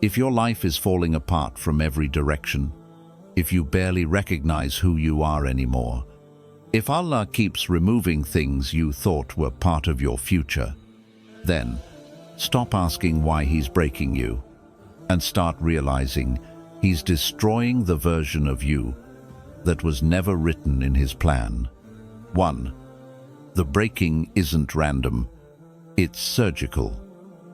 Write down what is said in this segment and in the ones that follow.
If your life is falling apart from every direction, if you barely recognize who you are anymore, if Allah keeps removing things you thought were part of your future, then stop asking why He's breaking you and start realizing He's destroying the version of you that was never written in His plan. 1. The breaking isn't random, it's surgical.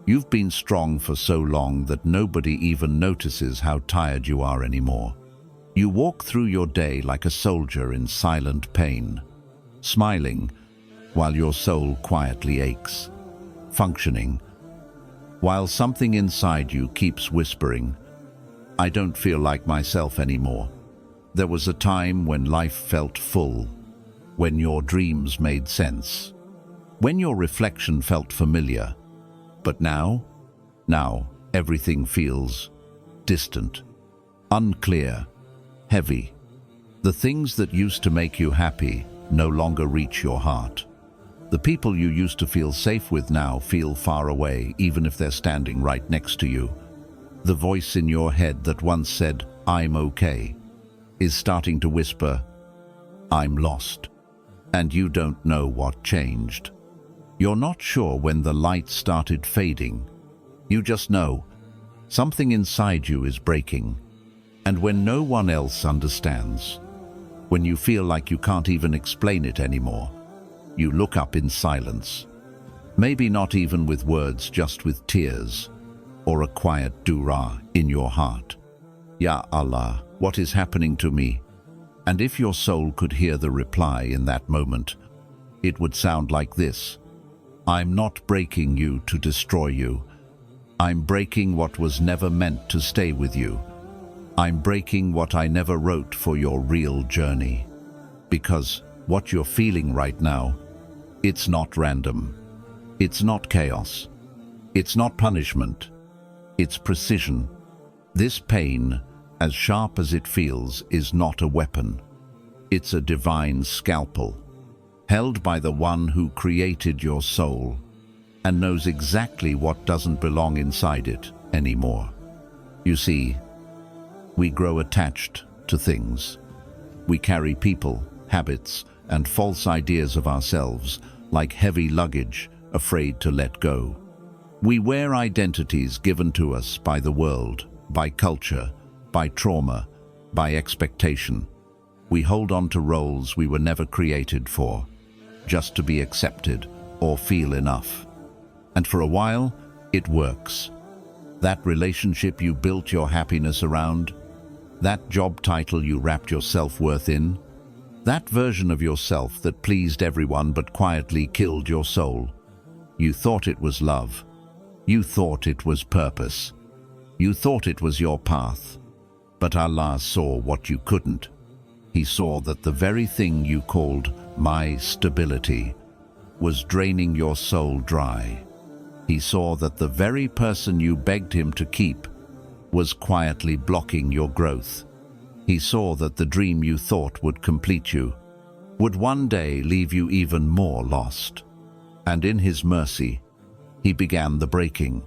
You've been strong for so long that nobody even notices how tired you are anymore. You walk through your day like a soldier in silent pain, smiling while your soul quietly aches, functioning while something inside you keeps whispering, "I don't feel like myself anymore." There was a time when life felt full, when your dreams made sense, when your reflection felt familiar. But now everything feels distant, unclear, heavy. The things that used to make you happy no longer reach your heart. The people you used to feel safe with now feel far away, even if they're standing right next to you. The voice in your head that once said, "I'm okay," is starting to whisper, "I'm lost." And you don't know what changed. You're not sure when the light started fading. You just know something inside you is breaking. And when no one else understands, when you feel like you can't even explain it anymore, you look up in silence. Maybe not even with words, just with tears, or a quiet dua in your heart. Ya Allah, what is happening to me? And if your soul could hear the reply in that moment, it would sound like this: I'm not breaking you to destroy you. I'm breaking what was never meant to stay with you. I'm breaking what I never wrote for your real journey. Because what you're feeling right now, it's not random. It's not chaos. It's not punishment. It's precision. This pain, as sharp as it feels, is not a weapon. It's a divine scalpel, held by the one who created your soul and knows exactly what doesn't belong inside it anymore. You see, we grow attached to things. We carry people, habits, and false ideas of ourselves like heavy luggage, afraid to let go. We wear identities given to us by the world, by culture, by trauma, by expectation. We hold on to roles we were never created for, just to be accepted or feel enough. And for a while, it works. That relationship you built your happiness around, that job title you wrapped your self-worth in, that version of yourself that pleased everyone but quietly killed your soul. You thought it was love. You thought it was purpose. You thought it was your path. But Allah saw what you couldn't. He saw that the very thing you called my stability was draining your soul dry. He saw that the very person you begged Him to keep was quietly blocking your growth. He saw that the dream you thought would complete you would one day leave you even more lost. And in His mercy, He began the breaking.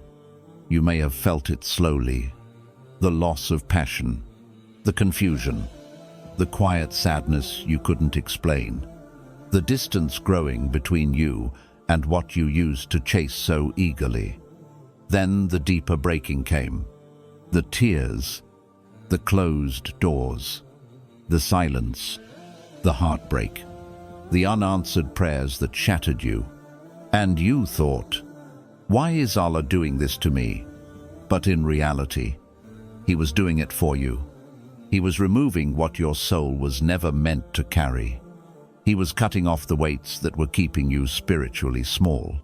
You may have felt it slowly. The loss of passion, the confusion, the quiet sadness you couldn't explain, the distance growing between you and what you used to chase so eagerly. Then the deeper breaking came. The tears, the closed doors, the silence, the heartbreak, the unanswered prayers that shattered you. And you thought, why is Allah doing this to me? But in reality, He was doing it for you. He was removing what your soul was never meant to carry. He was cutting off the weights that were keeping you spiritually small.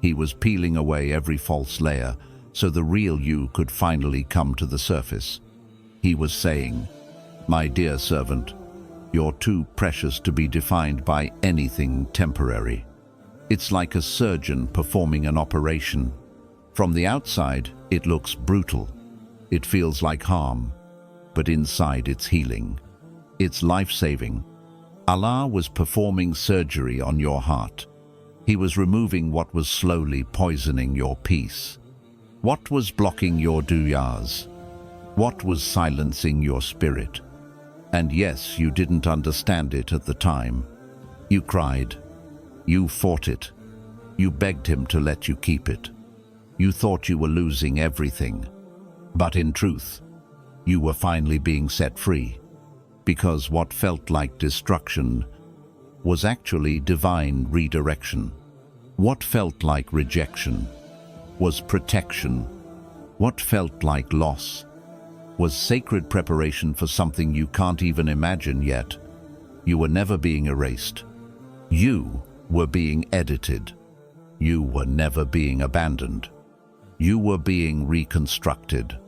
He was peeling away every false layer so the real you could finally come to the surface. He was saying, my dear servant, you're too precious to be defined by anything temporary. It's like a surgeon performing an operation. From the outside, it looks brutal. It feels like harm, but inside it's healing. It's life-saving. Allah was performing surgery on your heart. He was removing what was slowly poisoning your peace. What was blocking your duyas? What was silencing your spirit? And yes, you didn't understand it at the time. You cried. You fought it. You begged him to let you keep it. You thought you were losing everything. But in truth, you were finally being set free, because what felt like destruction was actually divine redirection. What felt like rejection was protection. What felt like loss was sacred preparation for something you can't even imagine yet. You were never being erased. You were being edited. You were never being abandoned. You were being reconstructed.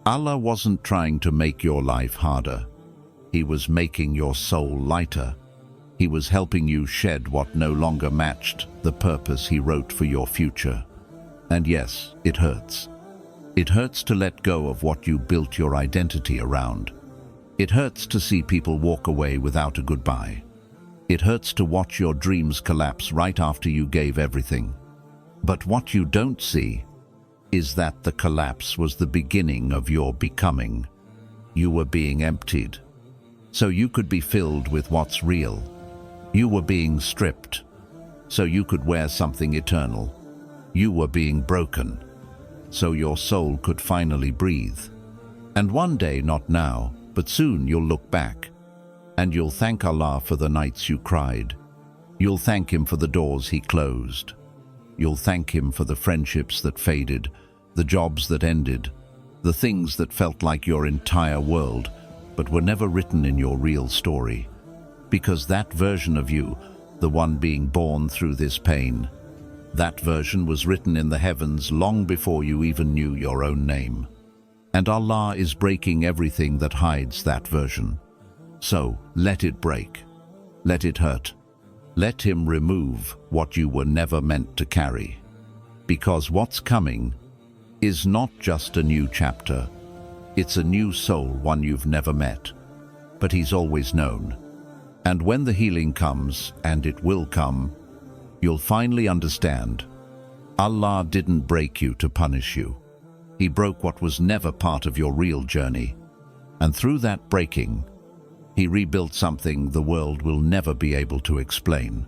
Allah wasn't trying to make your life harder. He was making your soul lighter. He was helping you shed what no longer matched the purpose He wrote for your future. And yes, it hurts. It hurts to let go of what you built your identity around. It hurts to see people walk away without a goodbye. It hurts to watch your dreams collapse right after you gave everything. But what you don't see is that the collapse was the beginning of your becoming. You were being emptied, so you could be filled with what's real. You were being stripped, so you could wear something eternal. You were being broken, so your soul could finally breathe. And one day, not now, but soon, you'll look back, and you'll thank Allah for the nights you cried. You'll thank Him for the doors He closed. You'll thank Him for the friendships that faded, the jobs that ended, the things that felt like your entire world, but were never written in your real story. Because that version of you, the one being born through this pain, that version was written in the heavens long before you even knew your own name. And Allah is breaking everything that hides that version. So let it break. Let it hurt. Let Him remove what you were never meant to carry. Because what's coming is not just a new chapter. It's a new soul, one you've never met. But He's always known. And when the healing comes, and it will come, you'll finally understand. Allah didn't break you to punish you. He broke what was never part of your real journey. And through that breaking, He rebuilt something the world will never be able to explain.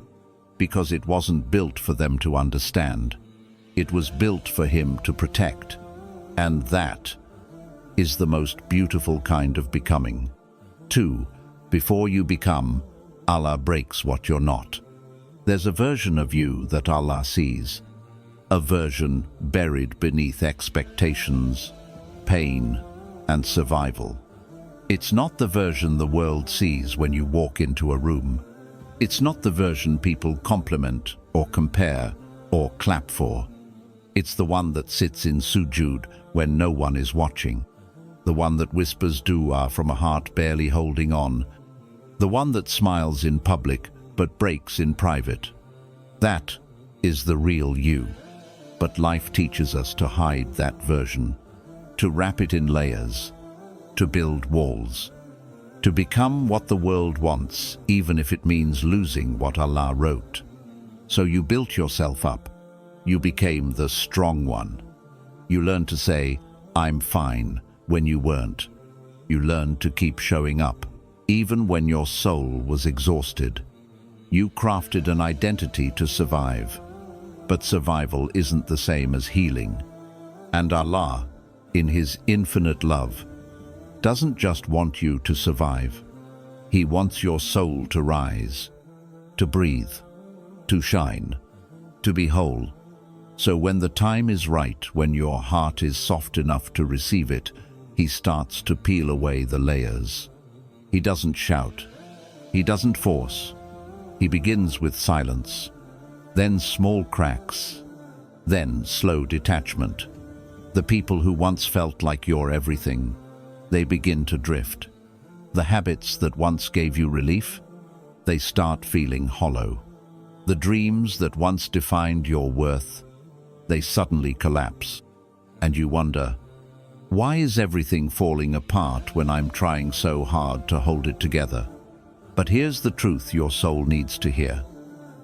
Because it wasn't built for them to understand. It was built for Him to protect. And that is the most beautiful kind of becoming. 2. Before you become, Allah breaks what you're not. There's a version of you that Allah sees. A version buried beneath expectations, pain, and survival. It's not the version the world sees when you walk into a room. It's not the version people compliment or compare or clap for. It's the one that sits in sujood when no one is watching. The one that whispers dua from a heart barely holding on. The one that smiles in public but breaks in private. That is the real you. But life teaches us to hide that version, to wrap it in layers, to build walls, to become what the world wants, even if it means losing what Allah wrote. So you built yourself up. You became the strong one. You learned to say, "I'm fine," when you weren't. You learned to keep showing up, even when your soul was exhausted. You crafted an identity to survive. But survival isn't the same as healing. And Allah, in His infinite love, doesn't just want you to survive. He wants your soul to rise, to breathe, to shine, to be whole. So when the time is right, when your heart is soft enough to receive it, He starts to peel away the layers. He doesn't shout. He doesn't force. He begins with silence, then small cracks, then slow detachment. The people who once felt like you're everything, they begin to drift. The habits that once gave you relief, they start feeling hollow. The dreams that once defined your worth, they suddenly collapse. And you wonder, why is everything falling apart when I'm trying so hard to hold it together? But here's the truth your soul needs to hear.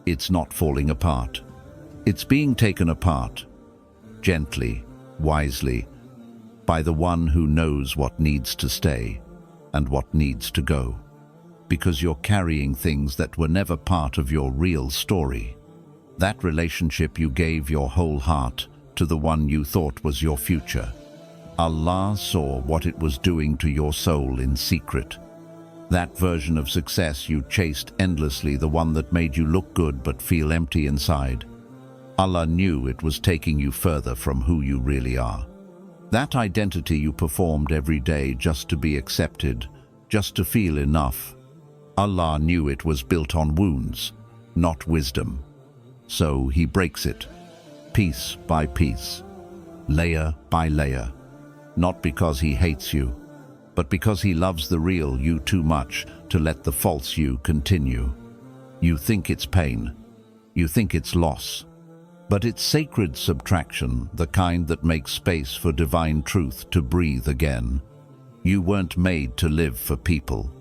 It's not falling apart. It's being taken apart, gently, wisely, by the one who knows what needs to stay and what needs to go, because you're carrying things that were never part of your real story. That relationship you gave your whole heart to, the one you thought was your future. Allah saw what it was doing to your soul in secret. That version of success you chased endlessly, the one that made you look good but feel empty inside. Allah knew it was taking you further from who you really are. That identity you performed every day just to be accepted, just to feel enough. Allah knew it was built on wounds, not wisdom. So He breaks it, piece by piece, layer by layer. Not because He hates you, but because He loves the real you too much to let the false you continue. You think it's pain. You think it's loss. But it's sacred subtraction, the kind that makes space for divine truth to breathe again. You weren't made to live for people.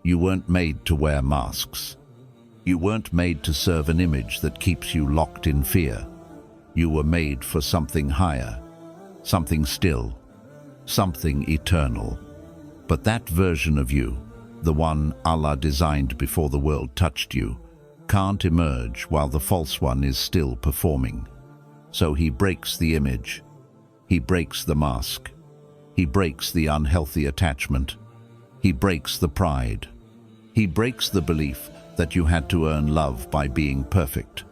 You weren't made to wear masks. You weren't made to serve an image that keeps you locked in fear. You were made for something higher, something still, something eternal. But that version of you, the one Allah designed before the world touched you, can't emerge while the false one is still performing. So He breaks the image. He breaks the mask. He breaks the unhealthy attachment. He breaks the pride. He breaks the belief that you had to earn love by being perfect.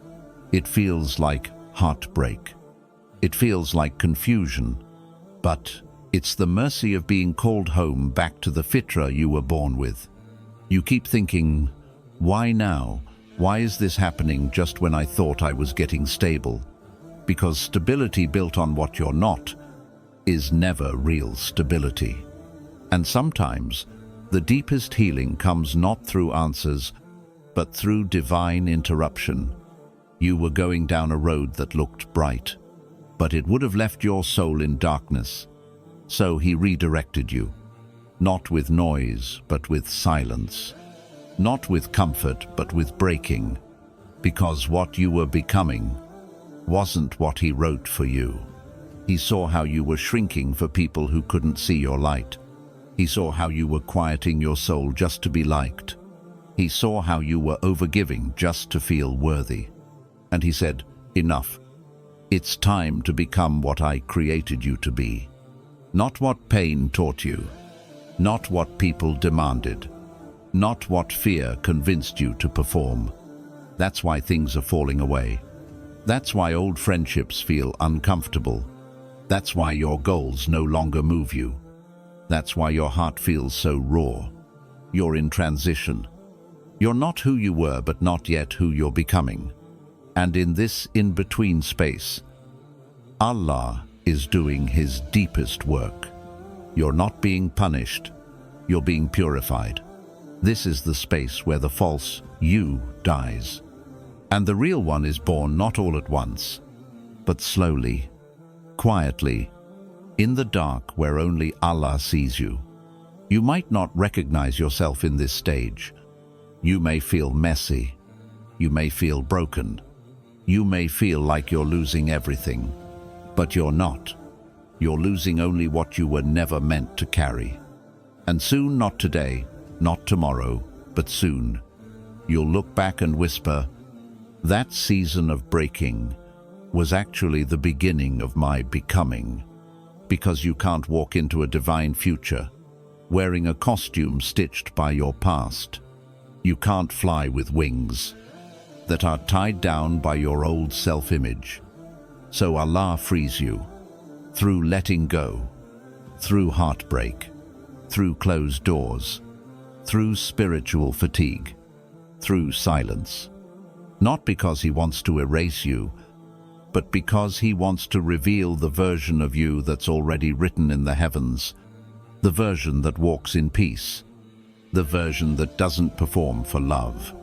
It feels like heartbreak. It feels like confusion. But it's the mercy of being called home back to the fitra you were born with. You keep thinking, why now? Why is this happening just when I thought I was getting stable? Because stability built on what you're not is never real stability. And sometimes the deepest healing comes not through answers, but through divine interruption. You were going down a road that looked bright, but it would have left your soul in darkness. So He redirected you, not with noise, but with silence. Not with comfort, but with breaking, because what you were becoming wasn't what He wrote for you. He saw how you were shrinking for people who couldn't see your light. He saw how you were quieting your soul just to be liked. He saw how you were overgiving just to feel worthy. And He said, enough. It's time to become what I created you to be. Not what pain taught you, not what people demanded, not what fear convinced you to perform. That's why things are falling away. That's why old friendships feel uncomfortable. That's why your goals no longer move you. That's why your heart feels so raw. You're in transition. You're not who you were, but not yet who you're becoming. And in this in-between space, Allah is doing His deepest work. You're not being punished. You're being purified. This is the space where the false you dies. And the real one is born not all at once, but slowly, quietly, in the dark where only Allah sees you. You might not recognize yourself in this stage. You may feel messy. You may feel broken. You may feel like you're losing everything, but you're not. You're losing only what you were never meant to carry. And soon, not today, not tomorrow, but soon, you'll look back and whisper, that season of breaking was actually the beginning of my becoming. Because you can't walk into a divine future wearing a costume stitched by your past. You can't fly with wings that are tied down by your old self-image. So Allah frees you through letting go, through heartbreak, through closed doors, through spiritual fatigue, through silence. Not because He wants to erase you, but because He wants to reveal the version of you that's already written in the heavens, the version that walks in peace, the version that doesn't perform for love,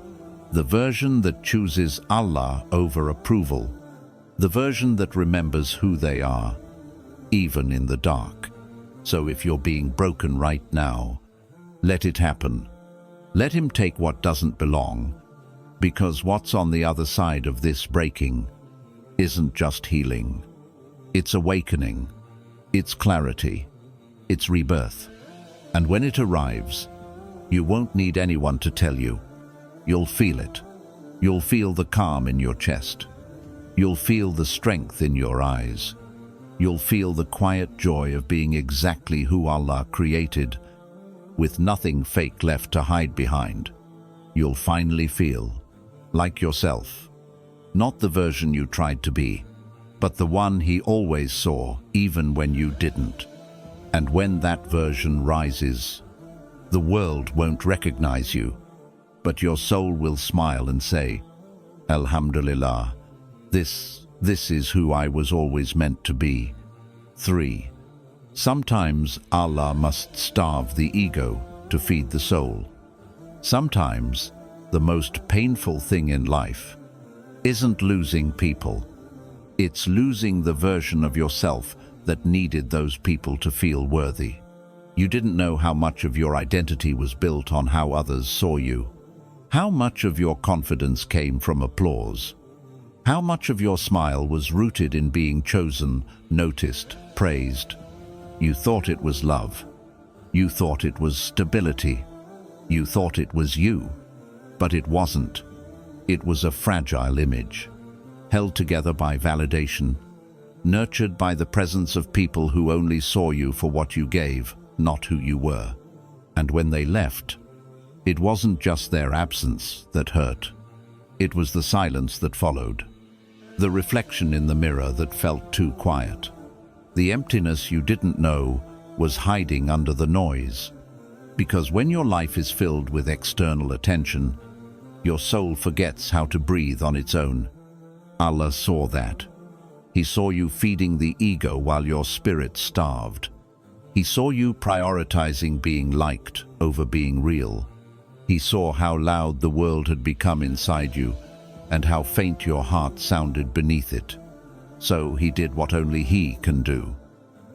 the version that chooses Allah over approval, the version that remembers who they are, even in the dark. So if you're being broken right now, let it happen. Let Him take what doesn't belong, because what's on the other side of this breaking isn't just healing. It's awakening. It's clarity. It's rebirth. And when it arrives, you won't need anyone to tell you. You'll feel it. You'll feel the calm in your chest. You'll feel the strength in your eyes. You'll feel the quiet joy of being exactly who Allah created, with nothing fake left to hide behind. You'll finally feel like yourself, not the version you tried to be, but the one He always saw, even when you didn't. And when that version rises, the world won't recognize you, but your soul will smile and say, Alhamdulillah, this is who I was always meant to be. 3. Sometimes Allah must starve the ego to feed the soul. Sometimes the most painful thing in life isn't losing people. It's losing the version of yourself that needed those people to feel worthy. You didn't know how much of your identity was built on how others saw you. How much of your confidence came from applause. How much of your smile was rooted in being chosen, noticed, praised. You thought it was love. You thought it was stability. You thought it was you. But it wasn't. It was a fragile image, held together by validation, nurtured by the presence of people who only saw you for what you gave, not who you were. And when they left, it wasn't just their absence that hurt. It was the silence that followed, the reflection in the mirror that felt too quiet, the emptiness you didn't know was hiding under the noise. Because when your life is filled with external attention, your soul forgets how to breathe on its own. Allah saw that. He saw you feeding the ego while your spirit starved. He saw you prioritizing being liked over being real. He saw how loud the world had become inside you and how faint your heart sounded beneath it. So He did what only He can do.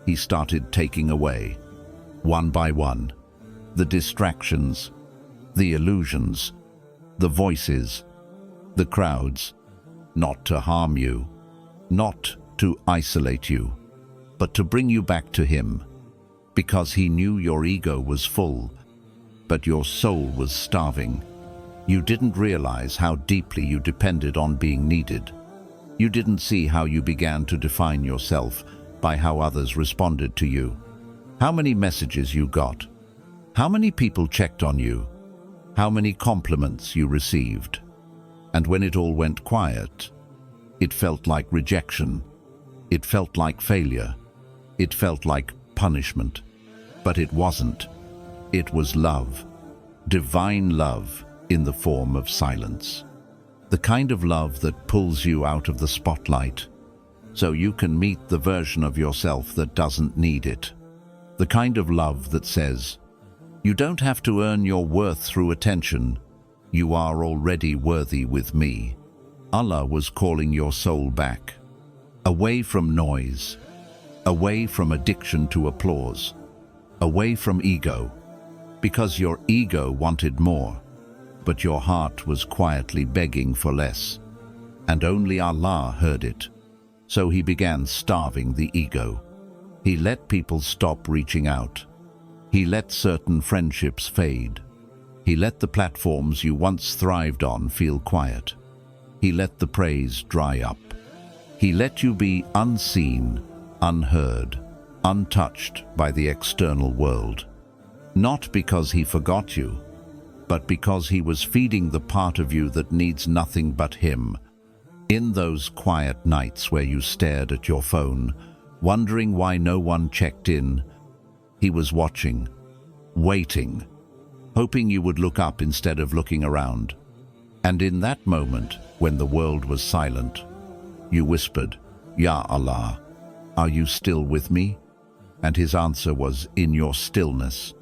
He started taking away, one by one, the distractions, the illusions, the voices, the crowds, not to harm you, not to isolate you, but to bring you back to Him, because He knew your ego was full, but your soul was starving. You didn't realize how deeply you depended on being needed. You didn't see how you began to define yourself by how others responded to you. How many messages you got. How many people checked on you. How many compliments you received. And when it all went quiet, it felt like rejection. It felt like failure. It felt like punishment. But it wasn't. It was love. Divine love in the form of silence. The kind of love that pulls you out of the spotlight so you can meet the version of yourself that doesn't need it. The kind of love that says, you don't have to earn your worth through attention. You are already worthy with me. Allah was calling your soul back, away from noise, away from addiction to applause, away from ego, because your ego wanted more, but your heart was quietly begging for less, and only Allah heard it. So He began starving the ego. He let people stop reaching out. He let certain friendships fade. He let the platforms you once thrived on feel quiet. He let the praise dry up. He let you be unseen, unheard, untouched by the external world. Not because He forgot you, but because He was feeding the part of you that needs nothing but Him. In those quiet nights where you stared at your phone, wondering why no one checked in, He was watching, waiting, hoping you would look up instead of looking around. And in that moment, when the world was silent, you whispered, Ya Allah, are you still with me? And His answer was, in your stillness.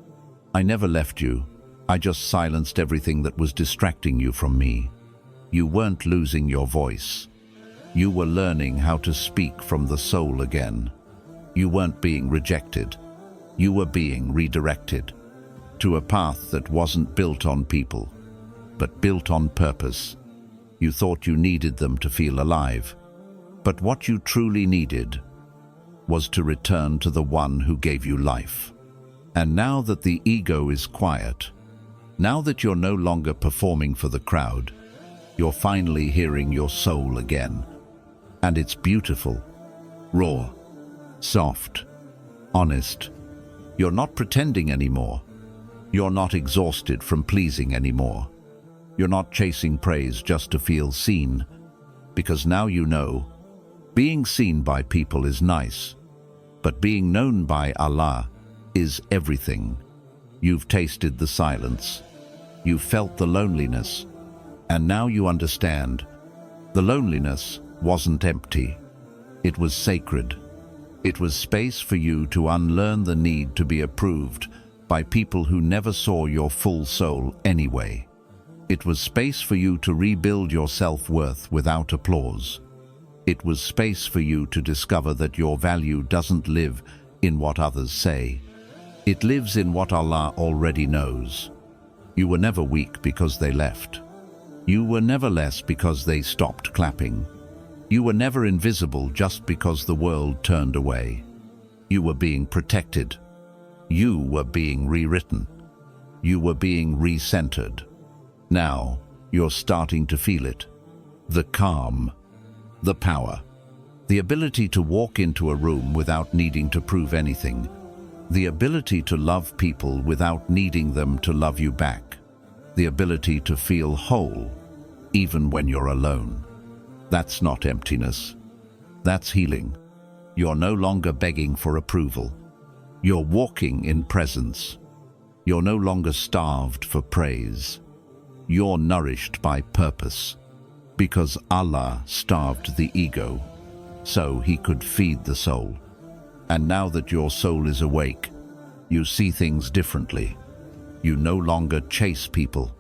I never left you. I just silenced everything that was distracting you from me. You weren't losing your voice. You were learning how to speak from the soul again. You weren't being rejected. You were being redirected to a path that wasn't built on people, but built on purpose. You thought you needed them to feel alive, but what you truly needed was to return to the one who gave you life. And now that the ego is quiet, now that you're no longer performing for the crowd, you're finally hearing your soul again. And it's beautiful, raw, soft, honest. You're not pretending anymore. You're not exhausted from pleasing anymore. You're not chasing praise just to feel seen, because now you know, being seen by people is nice, but being known by Allah is everything. You've tasted the silence. You've felt the loneliness. And now you understand, the loneliness wasn't empty. It was sacred. It was space for you to unlearn the need to be approved by people who never saw your full soul anyway. It was space for you to rebuild your self-worth without applause. It was space for you to discover that your value doesn't live in what others say. It lives in what Allah already knows. You were never weak because they left. You were never less because they stopped clapping. You were never invisible just because the world turned away. You were being protected. You were being rewritten. You were being recentered. Now, you're starting to feel it. The calm, the power, the ability to walk into a room without needing to prove anything, the ability to love people without needing them to love you back, the ability to feel whole, even when you're alone. That's not emptiness. That's healing. You're no longer begging for approval. You're walking in presence. You're no longer starved for praise. You're nourished by purpose, because Allah starved the ego, so He could feed the soul. And now that your soul is awake, you see things differently. You no longer chase people.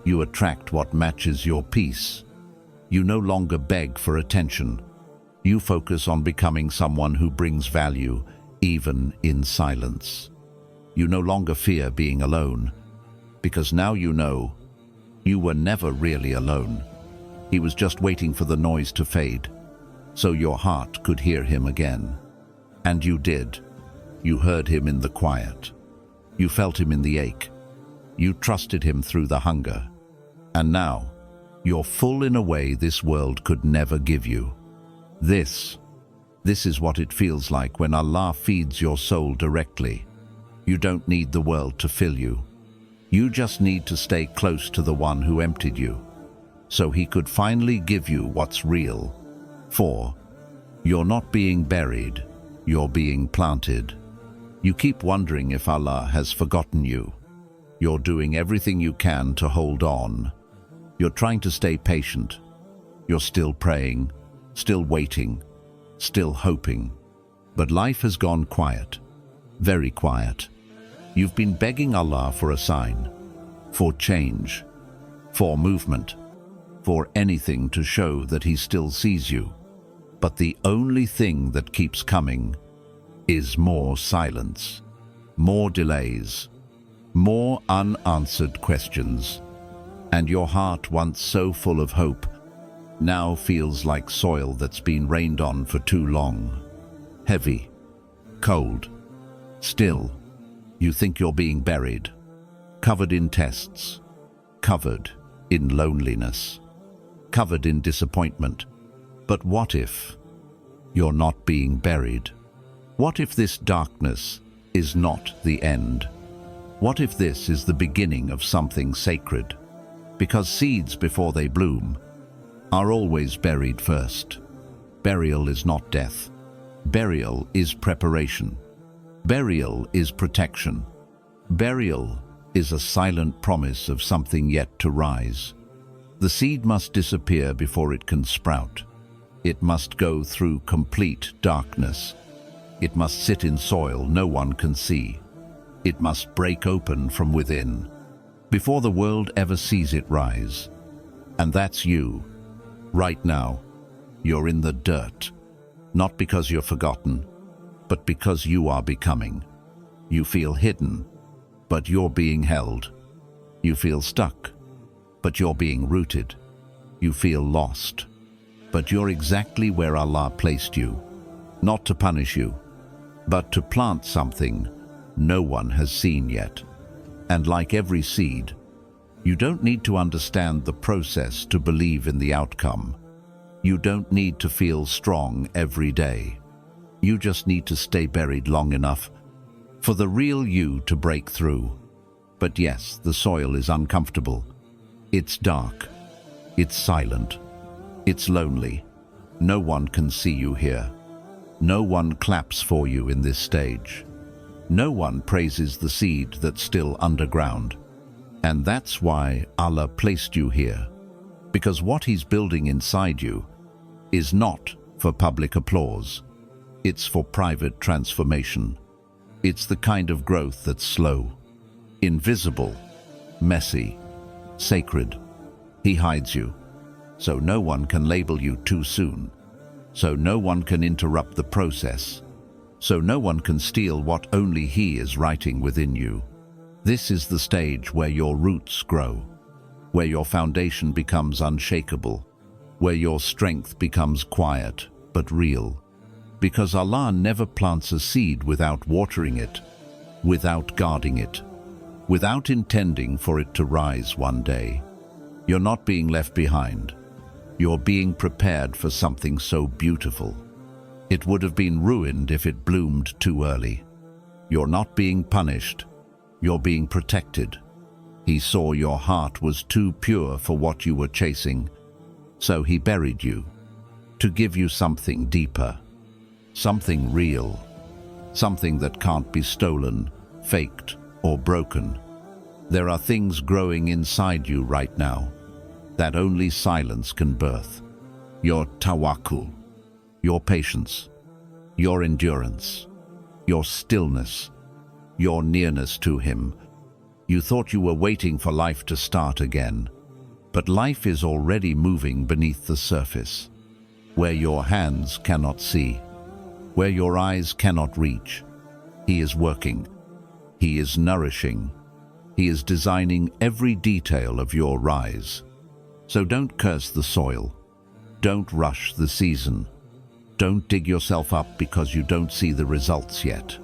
You attract what matches your peace. You no longer beg for attention. You focus on becoming someone who brings value, even in silence. You no longer fear being alone, because now you know you were never really alone. He was just waiting for the noise to fade, so your heart could hear Him again. And you did. You heard Him in the quiet. You felt Him in the ache. You trusted Him through the hunger. And now, you're full in a way this world could never give you. This is what it feels like when Allah feeds your soul directly. You don't need the world to fill you. You just need to stay close to the one who emptied you, so He could finally give you what's real. For you're not being buried, you're being planted. You keep wondering if Allah has forgotten you. You're doing everything you can to hold on. You're trying to stay patient. You're still praying, still waiting, still hoping. But life has gone quiet, very quiet. You've been begging Allah for a sign, for change, for movement, for anything to show that He still sees you. But the only thing that keeps coming is more silence, more delays, more unanswered questions. And your heart, once so full of hope, now feels like soil that's been rained on for too long. Heavy, cold, still. You think you're being buried, covered in tests, covered in loneliness, covered in disappointment. But what if you're not being buried? What if this darkness is not the end? What if this is the beginning of something sacred? Because seeds, before they bloom, are always buried first. Burial is not death. Burial is preparation. Burial is protection. Burial is a silent promise of something yet to rise. The seed must disappear before it can sprout. It must go through complete darkness. It must sit in soil no one can see. It must break open from within, before the world ever sees it rise. And that's you. Right now, you're in the dirt. Not because you're forgotten, but because you are becoming. You feel hidden, but you're being held. You feel stuck, but you're being rooted. You feel lost, but you're exactly where Allah placed you. Not to punish you, but to plant something no one has seen yet. And like every seed, you don't need to understand the process to believe in the outcome. You don't need to feel strong every day. You just need to stay buried long enough for the real you to break through. But yes, the soil is uncomfortable. It's dark. It's silent. It's lonely. No one can see you here. No one claps for you in this stage. No one praises the seed that's still underground. And that's why Allah placed you here. Because what He's building inside you is not for public applause. It's for private transformation. It's the kind of growth that's slow, invisible, messy, sacred. He hides you, so no one can label you too soon. So no one can interrupt the process. So no one can steal what only He is writing within you. This is the stage where your roots grow, where your foundation becomes unshakable, where your strength becomes quiet but real. Because Allah never plants a seed without watering it, without guarding it, without intending for it to rise one day. You're not being left behind. You're being prepared for something so beautiful. It would have been ruined if it bloomed too early. You're not being punished. You're being protected. He saw your heart was too pure for what you were chasing, so He buried you to give you something deeper, something real, something that can't be stolen, faked, or broken. There are things growing inside you right now that only silence can birth. Your tawakkul, your patience, your endurance, your stillness, your nearness to Him. You thought you were waiting for life to start again, but life is already moving beneath the surface, where your hands cannot see, where your eyes cannot reach. He is working. He is nourishing. He is designing every detail of your rise. So don't curse the soil. Don't rush the season. Don't dig yourself up because you don't see the results yet.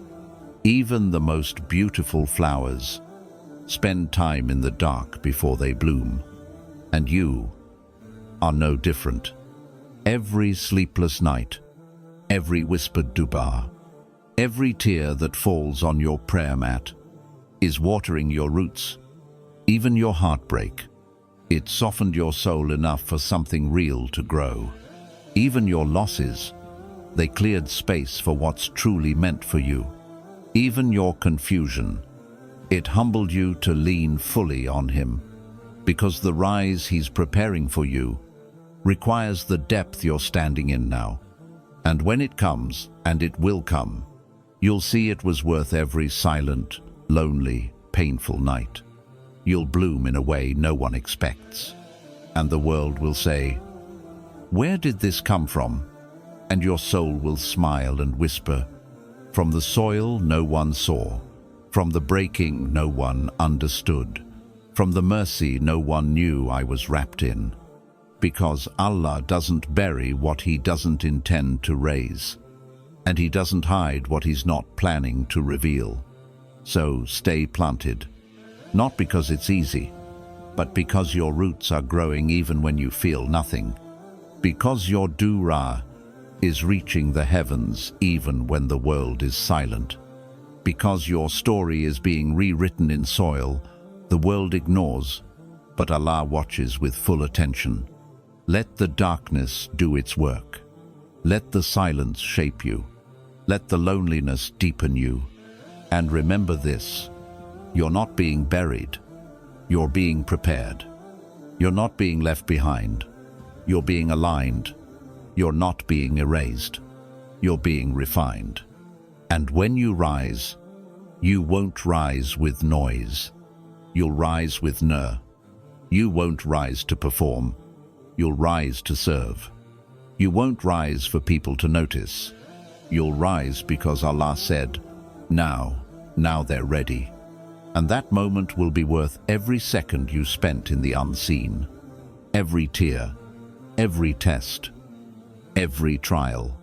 Even the most beautiful flowers spend time in the dark before they bloom. And you are no different. Every sleepless night, every whispered dua, every tear that falls on your prayer mat is watering your roots. Even your heartbreak, it softened your soul enough for something real to grow. Even your losses, they cleared space for what's truly meant for you. Even your confusion, it humbled you to lean fully on Him, because the rise He's preparing for you requires the depth you're standing in now. And when it comes, and it will come, you'll see it was worth every silent, lonely, painful night. You'll bloom in a way no one expects. And the world will say, "Where did this come from?" And your soul will smile and whisper, "From the soil no one saw, from the breaking no one understood, from the mercy no one knew I was wrapped in." Because Allah doesn't bury what He doesn't intend to raise, and He doesn't hide what He's not planning to reveal. So stay planted, not because it's easy, but because your roots are growing even when you feel nothing. Because your dua is reaching the heavens even when the world is silent. Because your story is being rewritten in soil the world ignores, but Allah watches with full attention. Let the darkness do its work. Let the silence shape you. Let the loneliness deepen you. And remember this: you're not being buried. You're being prepared. You're not being left behind. You're being aligned. You're not being erased. You're being refined. And when you rise, you won't rise with noise. You'll rise with nur. You won't rise to perform. You'll rise to serve. You won't rise for people to notice. You'll rise because Allah said, now they're ready. And that moment will be worth every second you spent in the unseen. Every tear, every test, every trial.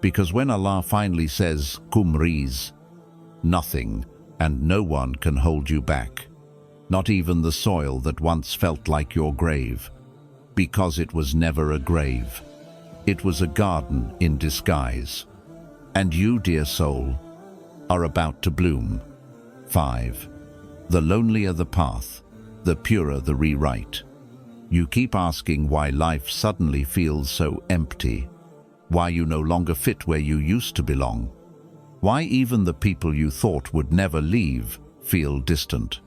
Because when Allah finally says, "Kum riz," nothing and no one can hold you back. Not even the soil that once felt like your grave. Because it was never a grave. It was a garden in disguise. And you, dear soul, are about to bloom. 5. The lonelier the path, the purer the rewrite. You keep asking why life suddenly feels so empty, why you no longer fit where you used to belong, why even the people you thought would never leave feel distant,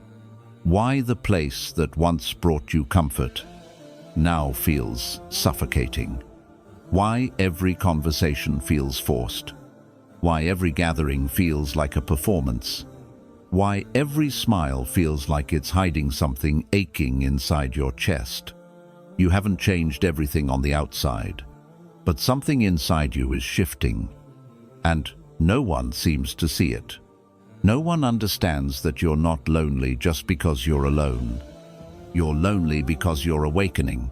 why the place that once brought you comfort now feels suffocating, why every conversation feels forced, why every gathering feels like a performance, why every smile feels like it's hiding something aching inside your chest. You haven't changed everything on the outside, but something inside you is shifting, and no one seems to see it. No one understands that you're not lonely just because you're alone. You're lonely because you're awakening.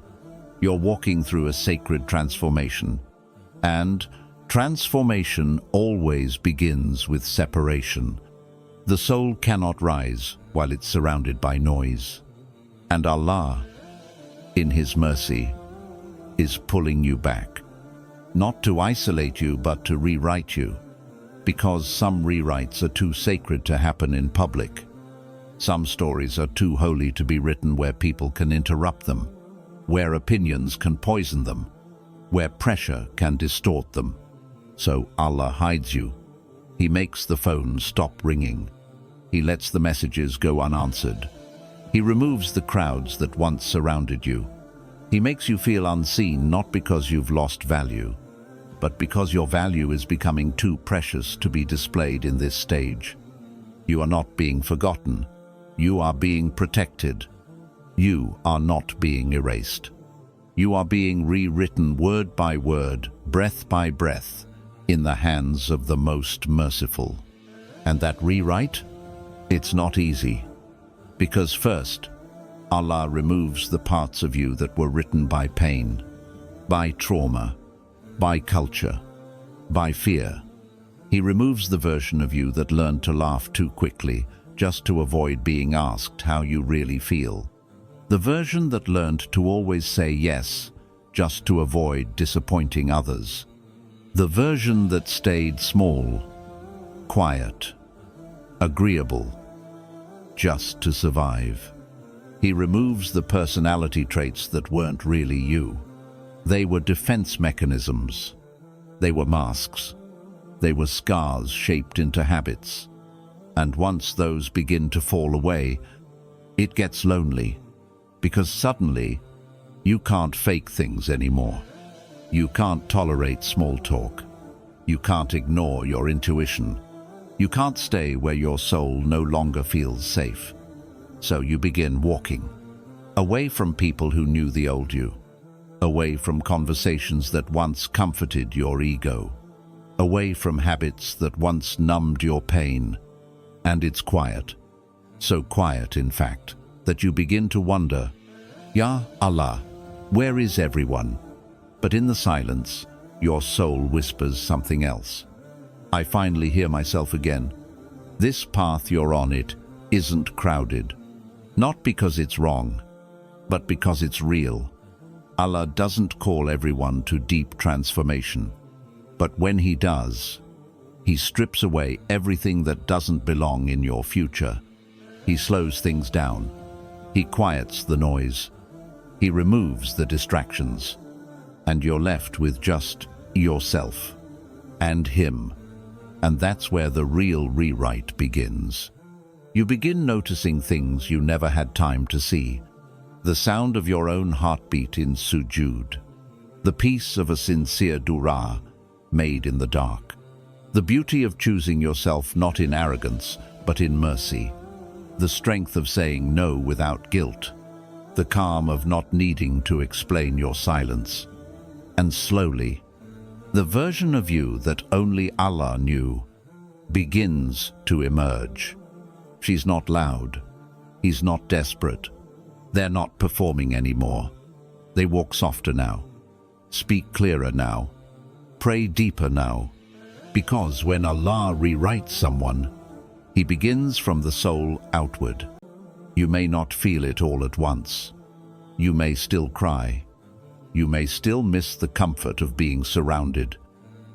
You're walking through a sacred transformation, and transformation always begins with separation. The soul cannot rise while it's surrounded by noise. And Allah, in His mercy, is pulling you back. Not to isolate you, but to rewrite you. Because some rewrites are too sacred to happen in public. Some stories are too holy to be written where people can interrupt them, where opinions can poison them, where pressure can distort them. So Allah hides you. He makes the phone stop ringing. He lets the messages go unanswered. He removes the crowds that once surrounded you. He makes you feel unseen, not because you've lost value, but because your value is becoming too precious to be displayed in this stage. You are not being forgotten. You are being protected. You are not being erased. You are being rewritten word by word, breath by breath, in the hands of the most merciful. And that rewrite? It's not easy. Because first, Allah removes the parts of you that were written by pain, by trauma, by culture, by fear. He removes the version of you that learned to laugh too quickly, just to avoid being asked how you really feel. The version that learned to always say yes, just to avoid disappointing others. The version that stayed small, quiet, agreeable, just to survive. He removes the personality traits that weren't really you. They were defense mechanisms. They were masks. They were scars shaped into habits. And once those begin to fall away, it gets lonely, because suddenly you can't fake things anymore. You can't tolerate small talk. You can't ignore your intuition. You can't stay where your soul no longer feels safe. So you begin walking, away from people who knew the old you, away from conversations that once comforted your ego, away from habits that once numbed your pain. And it's quiet, so quiet in fact, that you begin to wonder, Ya Allah, where is everyone? But in the silence, your soul whispers something else. I finally hear myself again. This path you're on, it isn't crowded. Not because it's wrong, but because it's real. Allah doesn't call everyone to deep transformation. But when He does, He strips away everything that doesn't belong in your future. He slows things down. He quiets the noise. He removes the distractions. And you're left with just yourself and Him. And that's where the real rewrite begins. You begin noticing things you never had time to see. The sound of your own heartbeat in sujood. The peace of a sincere dua made in the dark. The beauty of choosing yourself not in arrogance, but in mercy. The strength of saying no without guilt. The calm of not needing to explain your silence. And slowly, the version of you that only Allah knew begins to emerge. She's not loud. He's not desperate. They're not performing anymore. They walk softer now, speak clearer now, pray deeper now, because when Allah rewrites someone, He begins from the soul outward. You may not feel it all at once. You may still cry. You may still miss the comfort of being surrounded.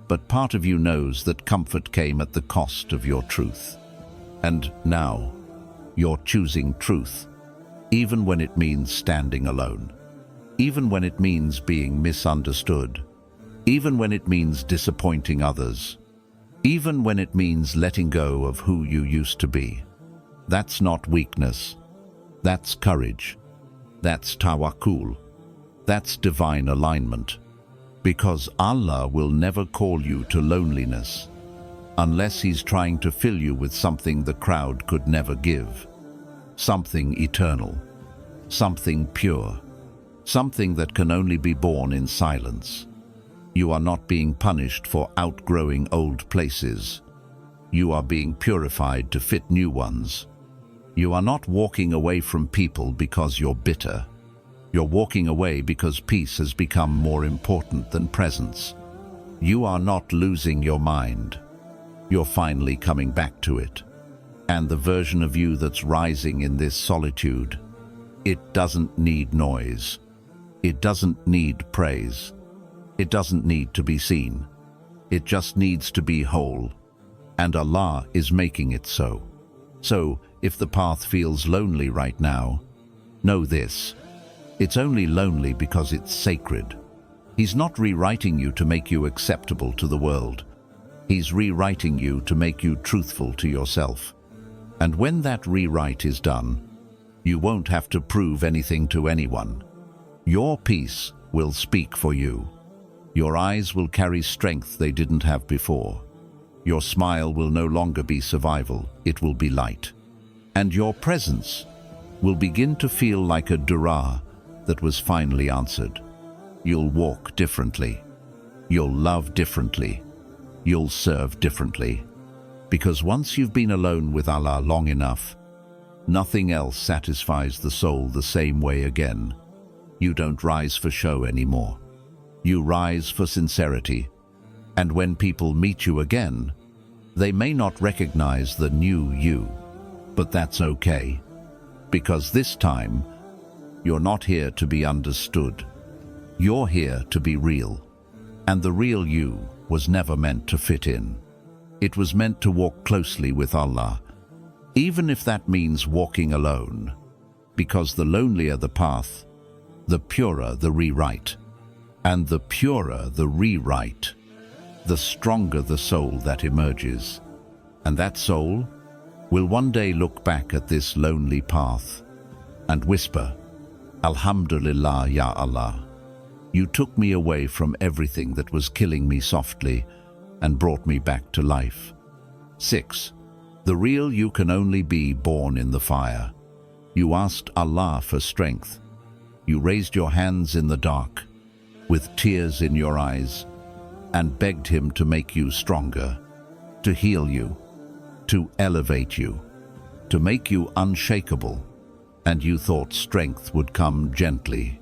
But part of you knows that comfort came at the cost of your truth. And now, you're choosing truth, even when it means standing alone, even when it means being misunderstood, even when it means disappointing others, even when it means letting go of who you used to be. That's not weakness. That's courage. That's tawakkul. That's divine alignment. Because Allah will never call you to loneliness unless He's trying to fill you with something the crowd could never give. Something eternal. Something pure. Something that can only be born in silence. You are not being punished for outgrowing old places. You are being purified to fit new ones. You are not walking away from people because you're bitter. You're walking away because peace has become more important than presence. You are not losing your mind. You're finally coming back to it. And the version of you that's rising in this solitude, it doesn't need noise. It doesn't need praise. It doesn't need to be seen. It just needs to be whole. And Allah is making it so. So, if the path feels lonely right now, know this. It's only lonely because it's sacred. He's not rewriting you to make you acceptable to the world. He's rewriting you to make you truthful to yourself. And when that rewrite is done, you won't have to prove anything to anyone. Your peace will speak for you. Your eyes will carry strength they didn't have before. Your smile will no longer be survival, it will be light. And your presence will begin to feel like a dua that was finally answered. You'll walk differently. You'll love differently. You'll serve differently. Because once you've been alone with Allah long enough, nothing else satisfies the soul the same way again. You don't rise for show anymore. You rise for sincerity. And when people meet you again, they may not recognize the new you. But that's okay. Because this time, you're not here to be understood. You're here to be real. And the real you was never meant to fit in. It was meant to walk closely with Allah, even if that means walking alone. Because the lonelier the path, the purer the rewrite. And the purer the rewrite, the stronger the soul that emerges. And that soul will one day look back at this lonely path and whisper, Alhamdulillah, Ya Allah. You took me away from everything that was killing me softly and brought me back to life. 6. The real you can only be born in the fire. You asked Allah for strength. You raised your hands in the dark, with tears in your eyes, and begged Him to make you stronger, to heal you, to elevate you, to make you unshakable. And you thought strength would come gently.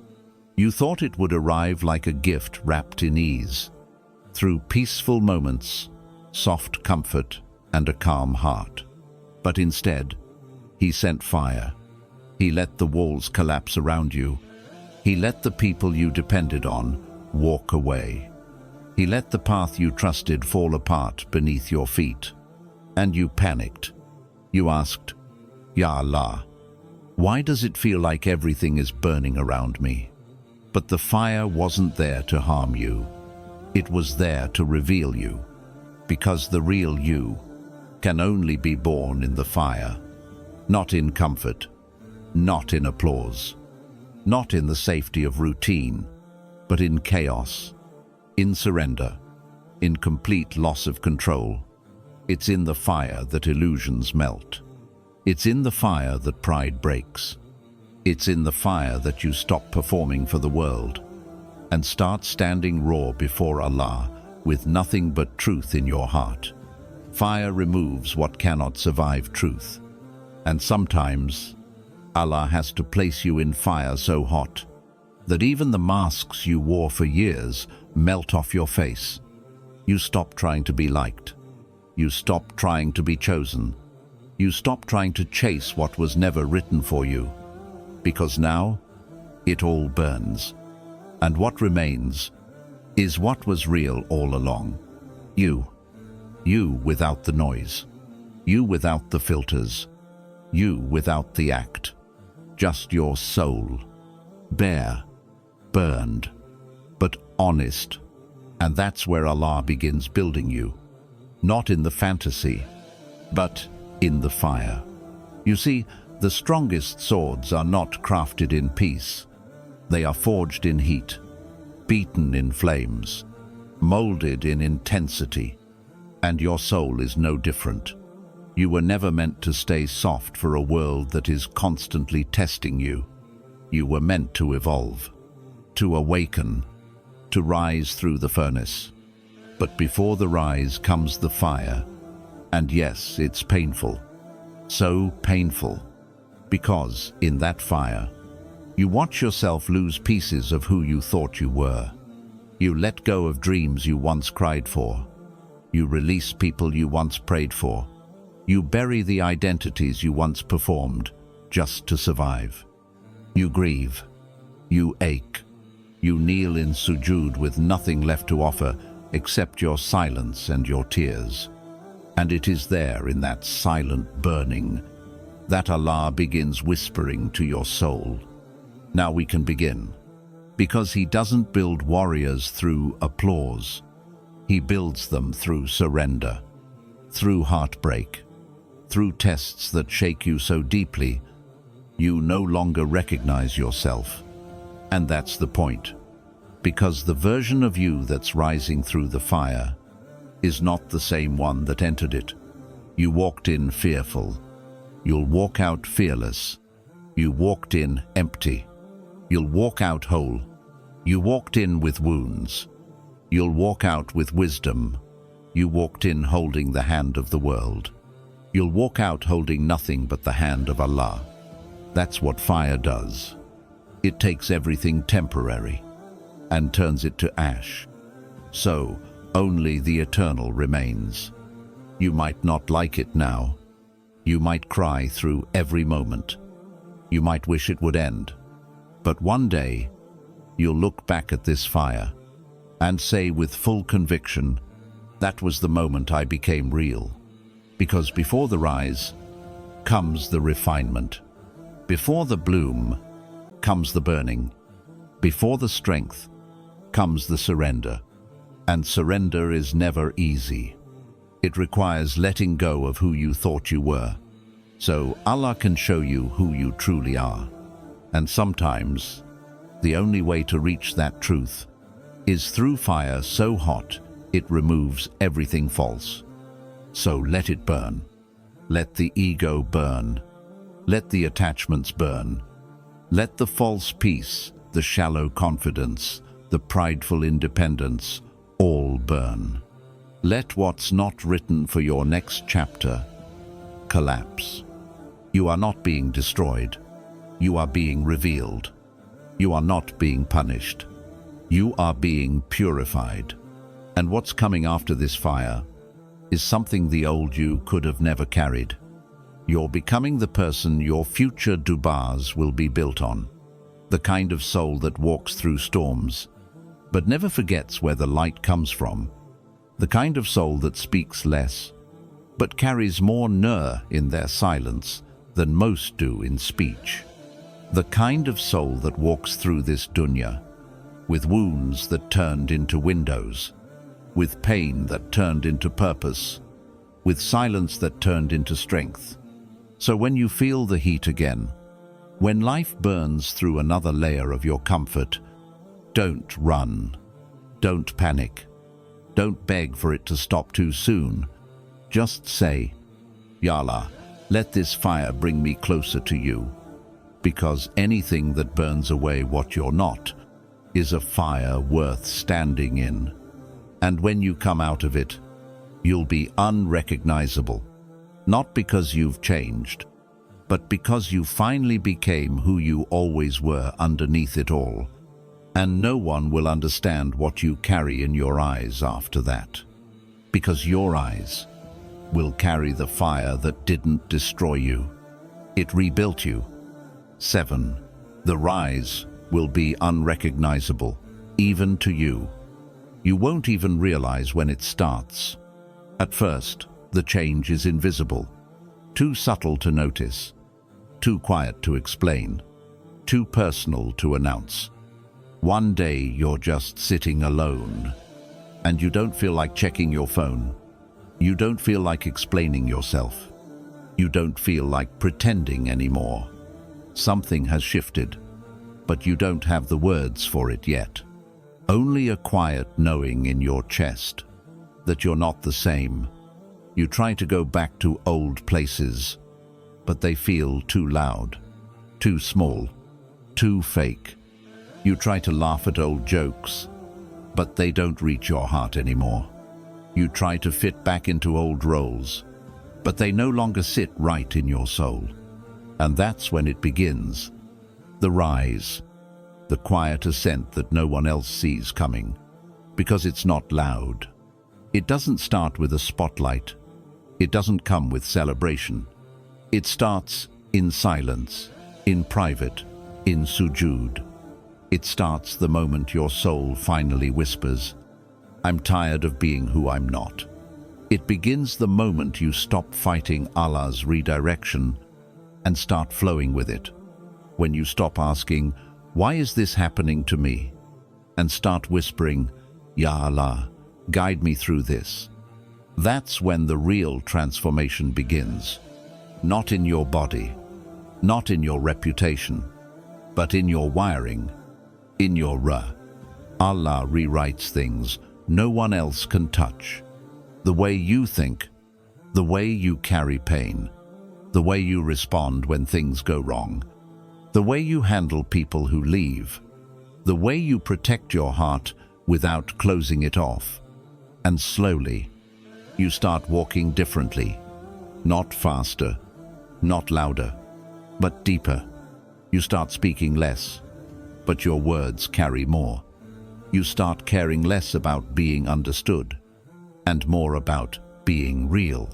You thought it would arrive like a gift wrapped in ease, through peaceful moments, soft comfort, and a calm heart. But instead, He sent fire. He let the walls collapse around you. He let the people you depended on walk away. He let the path you trusted fall apart beneath your feet. And you panicked. You asked, Ya Allah, why does it feel like everything is burning around me? But the fire wasn't there to harm you. It was there to reveal you. Because the real you can only be born in the fire. Not in comfort. Not in applause. Not in the safety of routine. But in chaos. In surrender. In complete loss of control. It's in the fire that illusions melt. It's in the fire that pride breaks. It's in the fire that you stop performing for the world and start standing raw before Allah with nothing but truth in your heart. Fire removes what cannot survive truth. And sometimes Allah has to place you in fire so hot that even the masks you wore for years melt off your face. You stop trying to be liked. You stop trying to be chosen. You stop trying to chase what was never written for you. Because now, it all burns. And what remains is what was real all along. You. You without the noise. You without the filters. You without the act. Just your soul. Bare. Burned. But honest. And that's where Allah begins building you. Not in the fantasy, but in the fire. You see, the strongest swords are not crafted in peace. They are forged in heat, beaten in flames, molded in intensity. And your soul is no different. You were never meant to stay soft for a world that is constantly testing you. You were meant to evolve, to awaken, to rise through the furnace. But before the rise comes the fire. And yes, it's painful. So painful. Because in that fire, you watch yourself lose pieces of who you thought you were. You let go of dreams you once cried for. You release people you once prayed for. You bury the identities you once performed just to survive. You grieve. You ache. You kneel in sujood with nothing left to offer except your silence and your tears. And it is there in that silent burning that Allah begins whispering to your soul. Now we can begin. Because He doesn't build warriors through applause. He builds them through surrender, through heartbreak, through tests that shake you so deeply you no longer recognize yourself. And that's the point. Because the version of you that's rising through the fire is not the same one that entered it. You walked in fearful. You'll walk out fearless. You walked in empty. You'll walk out whole. You walked in with wounds. You'll walk out with wisdom. You walked in holding the hand of the world. You'll walk out holding nothing but the hand of Allah. That's what fire does. It takes everything temporary and turns it to ash. So, only the eternal remains. You might not like it now. You might cry through every moment. You might wish it would end. But one day, you'll look back at this fire and say with full conviction, that was the moment I became real. Because before the rise comes the refinement. Before the bloom comes the burning. Before the strength comes the surrender. And surrender is never easy. It requires letting go of who you thought you were, so Allah can show you who you truly are. And sometimes, the only way to reach that truth is through fire so hot it removes everything false. So let it burn. Let the ego burn. Let the attachments burn. Let the false peace, the shallow confidence, the prideful independence, all burn. Let what's not written for your next chapter collapse. You are not being destroyed. You are being revealed. You are not being punished. You are being purified. And what's coming after this fire is something the old you could have never carried. You're becoming the person your future Dubars will be built on. The kind of soul that walks through storms, but never forgets where the light comes from. The kind of soul that speaks less, but carries more nur in their silence than most do in speech. The kind of soul that walks through this dunya, with wounds that turned into windows, with pain that turned into purpose, with silence that turned into strength. So when you feel the heat again, when life burns through another layer of your comfort, don't run, don't panic, don't beg for it to stop too soon. Just say, Ya Allah, let this fire bring me closer to you, because anything that burns away what you're not is a fire worth standing in. And when you come out of it, you'll be unrecognizable, not because you've changed, but because you finally became who you always were underneath it all. And no one will understand what you carry in your eyes after that. because your eyes will carry the fire that didn't destroy you. It rebuilt you. 7. The rise will be unrecognizable, even to you. You won't even realize when it starts. At first, the change is invisible, too subtle to notice, too quiet to explain, too personal to announce. One day you're just sitting alone, and you don't feel like checking your phone. You don't feel like explaining yourself. You don't feel like pretending anymore. Something has shifted, but you don't have the words for it yet. Only a quiet knowing in your chest that you're not the same. You try to go back to old places, but they feel too loud, too small, too fake. You try to laugh at old jokes, but they don't reach your heart anymore. You try to fit back into old roles, but they no longer sit right in your soul. And that's when it begins. The rise, the quiet ascent that no one else sees coming, because it's not loud. It doesn't start with a spotlight. It doesn't come with celebration. It starts in silence, in private, in sujood. It starts the moment your soul finally whispers, "I'm tired of being who I'm not." It begins the moment you stop fighting Allah's redirection and start flowing with it. When you stop asking, "Why is this happening to me?" and start whispering, "Ya Allah, guide me through this." That's when the real transformation begins. Not in your body, not in your reputation, but in your wiring, in your ruh. Allah rewrites things no one else can touch. The way you think, the way you carry pain, the way you respond when things go wrong, the way you handle people who leave, the way you protect your heart without closing it off. And slowly, you start walking differently, not faster, not louder, but deeper. You start speaking less, but your words carry more. You start caring less about being understood and more about being real.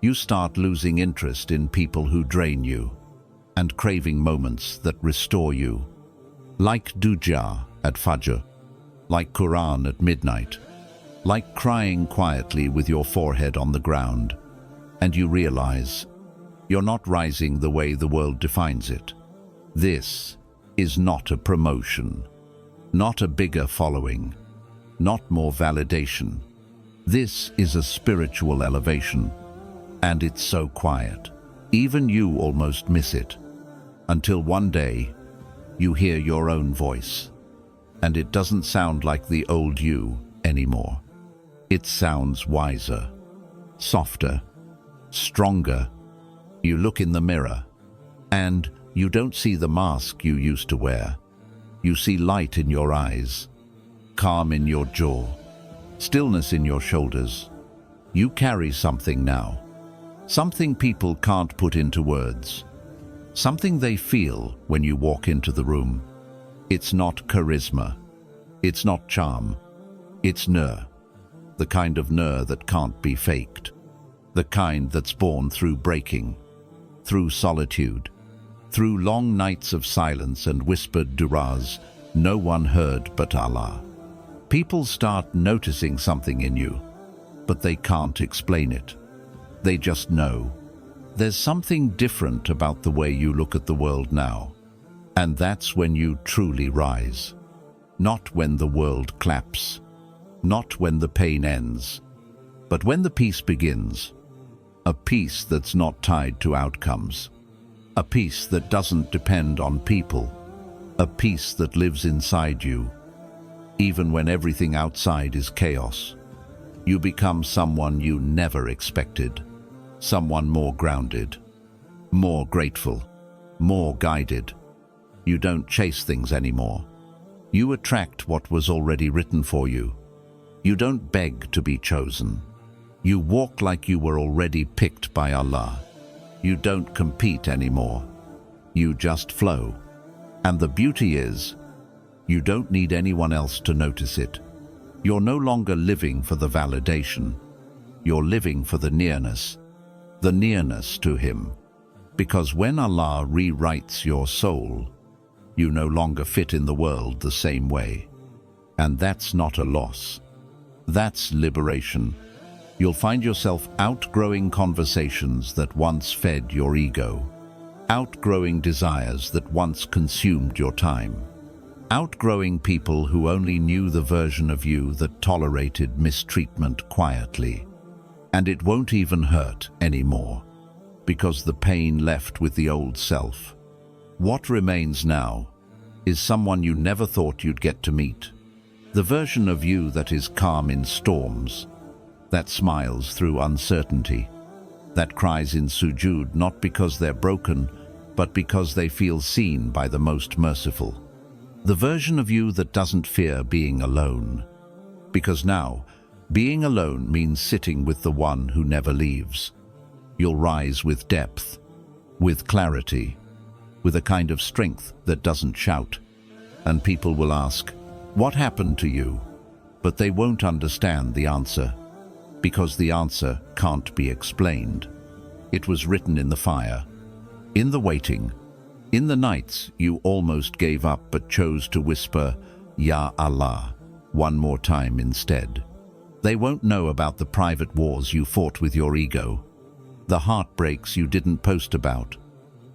You start losing interest in people who drain you and craving moments that restore you, like duja at Fajr, like Quran at midnight, like crying quietly with your forehead on the ground, and you realize you're not rising the way the world defines it. This is not a promotion, not a bigger following, not more validation. This is a spiritual elevation, and it's so quiet. Even you almost miss it, until one day you hear your own voice, and it doesn't sound like the old you anymore. It sounds wiser, softer, stronger. You look in the mirror, and you don't see the mask you used to wear. You see light in your eyes, calm in your jaw, stillness in your shoulders. You carry something now, something people can't put into words, something they feel when you walk into the room. It's not charisma, it's not charm, it's nur. The kind of nur that can't be faked, the kind that's born through breaking, through solitude, through long nights of silence and whispered duras no one heard but Allah. People start noticing something in you, but they can't explain it. They just know. There's something different about the way you look at the world now, and that's when you truly rise. Not when the world claps, not when the pain ends, but when the peace begins. A peace that's not tied to outcomes. A peace that doesn't depend on people. A peace that lives inside you. Even when everything outside is chaos, you become someone you never expected. Someone more grounded, more grateful, more guided. You don't chase things anymore. You attract what was already written for you. You don't beg to be chosen. You walk like you were already picked by Allah. You don't compete anymore. You just flow. And the beauty is, you don't need anyone else to notice it. You're no longer living for the validation. you're living for the nearness to Him. Because when Allah rewrites your soul, you no longer fit in the world the same way. And that's not a loss. That's liberation. You'll find yourself outgrowing conversations that once fed your ego, outgrowing desires that once consumed your time, outgrowing people who only knew the version of you that tolerated mistreatment quietly. And it won't even hurt anymore, because the pain left with the old self. What remains now is someone you never thought you'd get to meet. The version of you that is calm in storms, that smiles through uncertainty, that cries in sujood not because they're broken, but because they feel seen by the most merciful. The version of you that doesn't fear being alone, because now, being alone means sitting with the one who never leaves. You'll rise with depth, with clarity, with a kind of strength that doesn't shout. And people will ask, "What happened to you?" But they won't understand the answer, because the answer can't be explained. It was written in the fire, in the waiting, in the nights you almost gave up but chose to whisper, "Ya Allah," one more time instead. They won't know about the private wars you fought with your ego, the heartbreaks you didn't post about,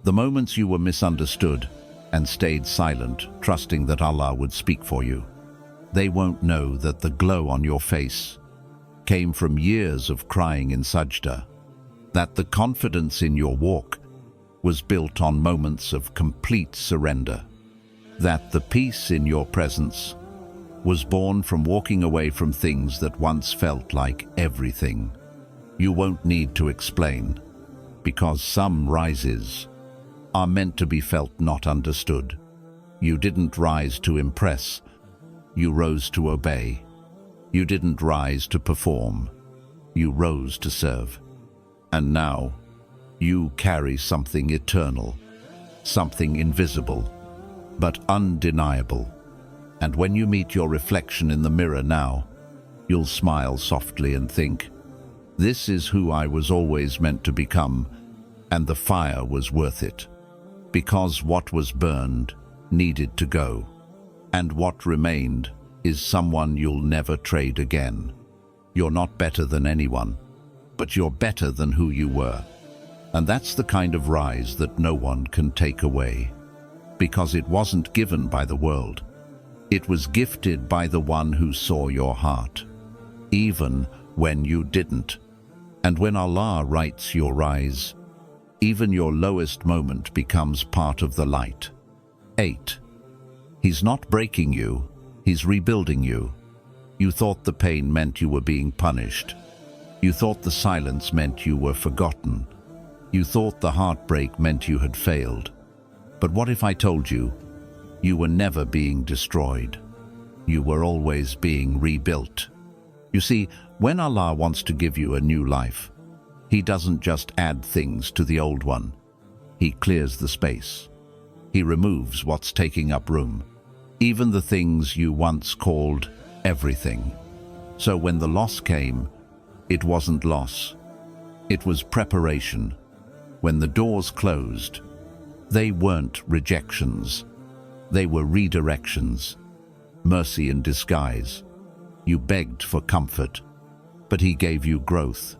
the moments you were misunderstood and stayed silent, trusting that Allah would speak for you. They won't know that the glow on your face came from years of crying in sajda, that the confidence in your walk was built on moments of complete surrender, that the peace in your presence was born from walking away from things that once felt like everything. You won't need to explain, because some rises are meant to be felt, not understood. You didn't rise to impress, you rose to obey. You didn't rise to perform, you rose to serve. And now, you carry something eternal, something invisible, but undeniable. And when you meet your reflection in the mirror now, you'll smile softly and think, "This is who I was always meant to become, and the fire was worth it." Because what was burned needed to go, and what remained is someone you'll never trade again. You're not better than anyone, but you're better than who you were. And that's the kind of rise that no one can take away, because it wasn't given by the world. It was gifted by the one who saw your heart, even when you didn't. And when Allah writes your rise, even your lowest moment becomes part of the light. 8. He's not breaking you, He's rebuilding you. You thought the pain meant you were being punished. You thought the silence meant you were forgotten. You thought the heartbreak meant you had failed. But what if I told you, you were never being destroyed? You were always being rebuilt. You see, when Allah wants to give you a new life, He doesn't just add things to the old one. He clears the space. He removes what's taking up room, even the things you once called everything. So when the loss came, it wasn't loss. It was preparation. When the doors closed, they weren't rejections. They were redirections, mercy in disguise. You begged for comfort, but He gave you growth.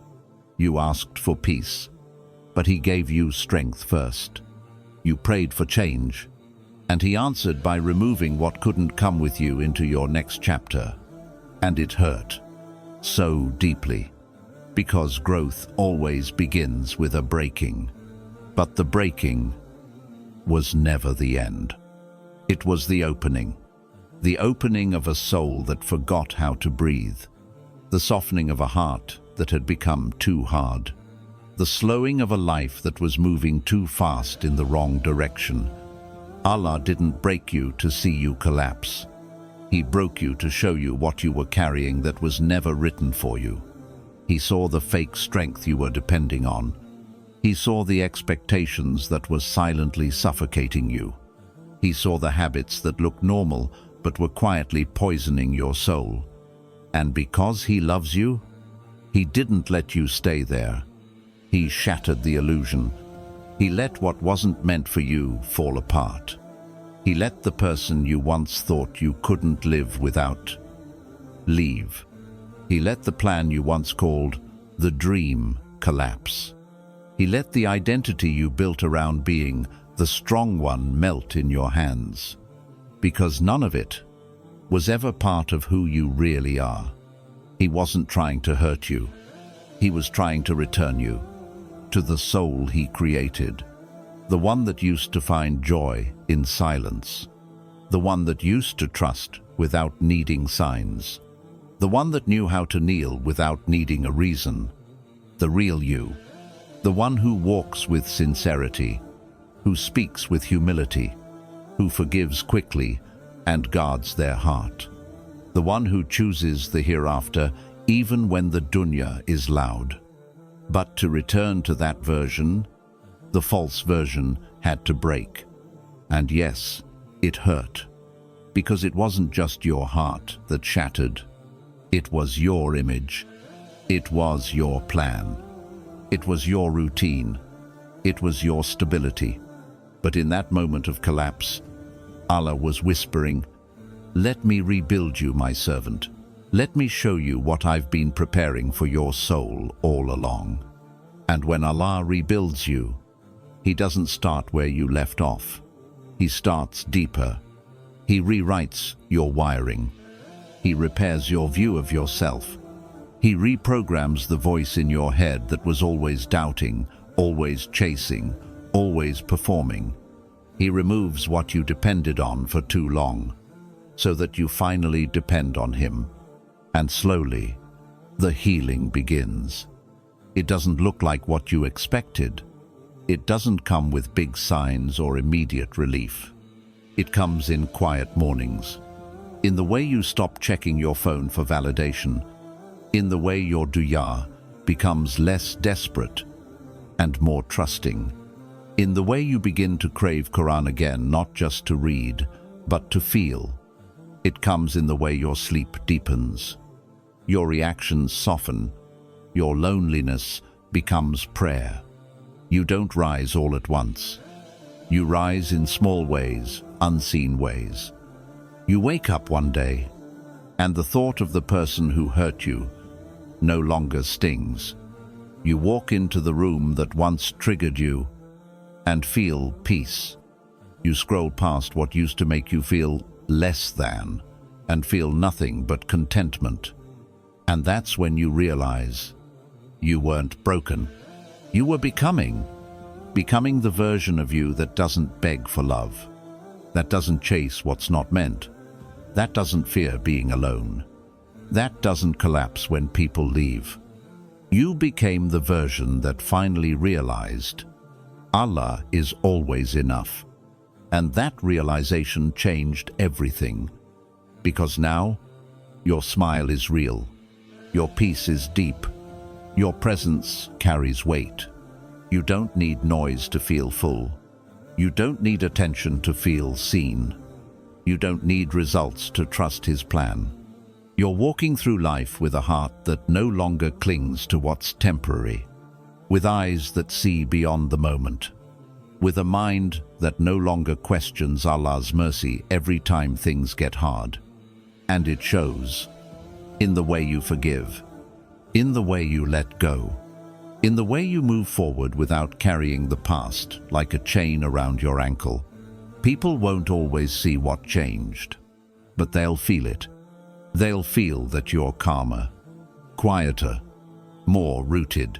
You asked for peace, but He gave you strength first. You prayed for change, and He answered by removing what couldn't come with you into your next chapter. And it hurt so deeply, because growth always begins with a breaking. But the breaking was never the end. It was the opening of a soul that forgot how to breathe, the softening of a heart that had become too hard, the slowing of a life that was moving too fast in the wrong direction. Allah didn't break you to see you collapse. He broke you to show you what you were carrying that was never written for you. He saw the fake strength you were depending on. He saw the expectations that were silently suffocating you. He saw the habits that looked normal but were quietly poisoning your soul. And because He loves you, He didn't let you stay there. He shattered the illusion. He let what wasn't meant for you fall apart. He let the person you once thought you couldn't live without leave. He let the plan you once called the dream collapse. He let the identity you built around being the strong one melt in your hands. Because none of it was ever part of who you really are. He wasn't trying to hurt you. He was trying to return you to the soul he created, the one that used to find joy in silence, the one that used to trust without needing signs, the one that knew how to kneel without needing a reason, the real you, the one who walks with sincerity, who speaks with humility, who forgives quickly and guards their heart, the one who chooses the hereafter even when the dunya is loud. But to return to that version, the false version had to break. And yes, it hurt, because it wasn't just your heart that shattered. It was your image. It was your plan. It was your routine. It was your stability. But in that moment of collapse, Allah was whispering, "Let me rebuild you, my servant. Let me show you what I've been preparing for your soul all along." And when Allah rebuilds you, He doesn't start where you left off. He starts deeper. He rewrites your wiring. He repairs your view of yourself. He reprograms the voice in your head that was always doubting, always chasing, always performing. He removes what you depended on for too long, so that you finally depend on Him. And slowly, the healing begins. It doesn't look like what you expected. It doesn't come with big signs or immediate relief. It comes in quiet mornings, in the way you stop checking your phone for validation, in the way your dunya becomes less desperate and more trusting, in the way you begin to crave Quran again, not just to read, but to feel. It comes in the way your sleep deepens, your reactions soften, your loneliness becomes prayer. You don't rise all at once. You rise in small ways, unseen ways. You wake up one day, and the thought of the person who hurt you no longer stings. You walk into the room that once triggered you and feel peace. You scroll past what used to make you feel less than and feel nothing but contentment. And that's when you realize you weren't broken. You were becoming the version of you that doesn't beg for love, that doesn't chase what's not meant, that doesn't fear being alone, that doesn't collapse when people leave. You became the version that finally realized Allah is always enough. And that realization changed everything, because now your smile is real, your peace is deep, your presence carries weight. You don't need noise to feel full. You don't need attention to feel seen. You don't need results to trust His plan. You're walking through life with a heart that no longer clings to what's temporary, with eyes that see beyond the moment, with a mind that no longer questions Allah's mercy every time things get hard. And it shows in the way you forgive, in the way you let go, in the way you move forward without carrying the past like a chain around your ankle. People won't always see what changed, but they'll feel it. They'll feel that you're calmer, quieter, more rooted,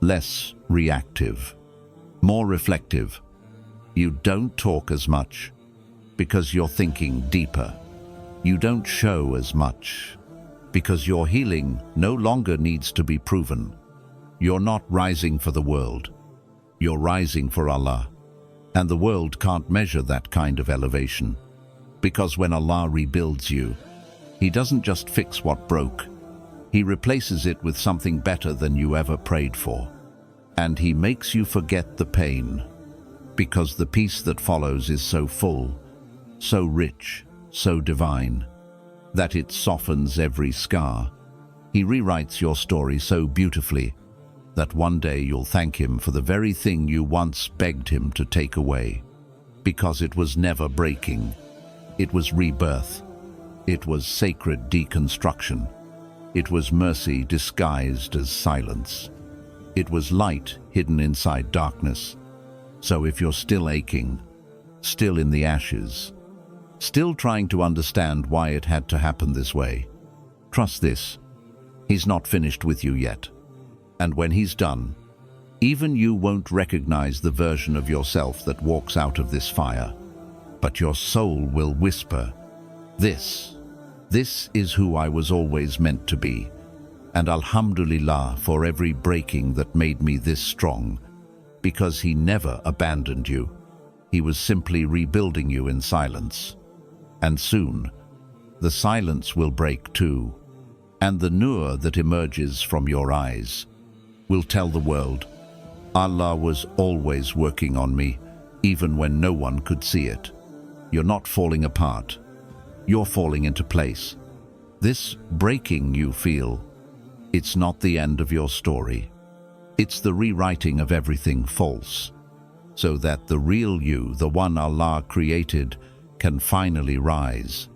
less reactive, more reflective. You don't talk as much because you're thinking deeper. You don't show as much because your healing no longer needs to be proven. You're not rising for the world. You're rising for Allah. And the world can't measure that kind of elevation. Because when Allah rebuilds you, He doesn't just fix what broke. He replaces it with something better than you ever prayed for. And He makes you forget the pain, because the peace that follows is so full, so rich, so divine, that it softens every scar. He rewrites your story so beautifully that one day you'll thank him for the very thing you once begged him to take away. Because it was never breaking. It was rebirth. It was sacred deconstruction. It was mercy disguised as silence. It was light hidden inside darkness. So if you're still aching, still in the ashes, still trying to understand why it had to happen this way, trust this, he's not finished with you yet. And when he's done, even you won't recognize the version of yourself that walks out of this fire, but your soul will whisper, This is who I was always meant to be, and Alhamdulillah for every breaking that made me this strong, because he never abandoned you. He was simply rebuilding you in silence. And soon, the silence will break too, and the nur that emerges from your eyes will tell the world, Allah was always working on me, even when no one could see it. You're not falling apart. You're falling into place. This breaking you feel, it's not the end of your story. It's the rewriting of everything false, so that the real you, the one Allah created, can finally rise.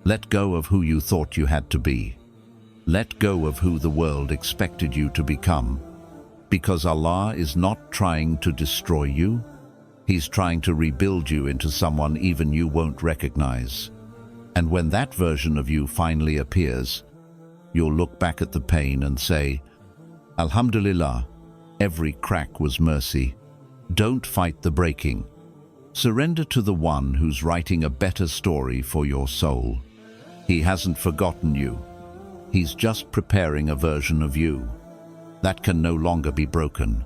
Let go of who you thought you had to be. Let go of who the world expected you to become. Because Allah is not trying to destroy you. He's trying to rebuild you into someone even you won't recognize. And when that version of you finally appears, you'll look back at the pain and say, Alhamdulillah, every crack was mercy. Don't fight the breaking. Surrender to the one who's writing a better story for your soul. He hasn't forgotten you. He's just preparing a version of you that can no longer be broken.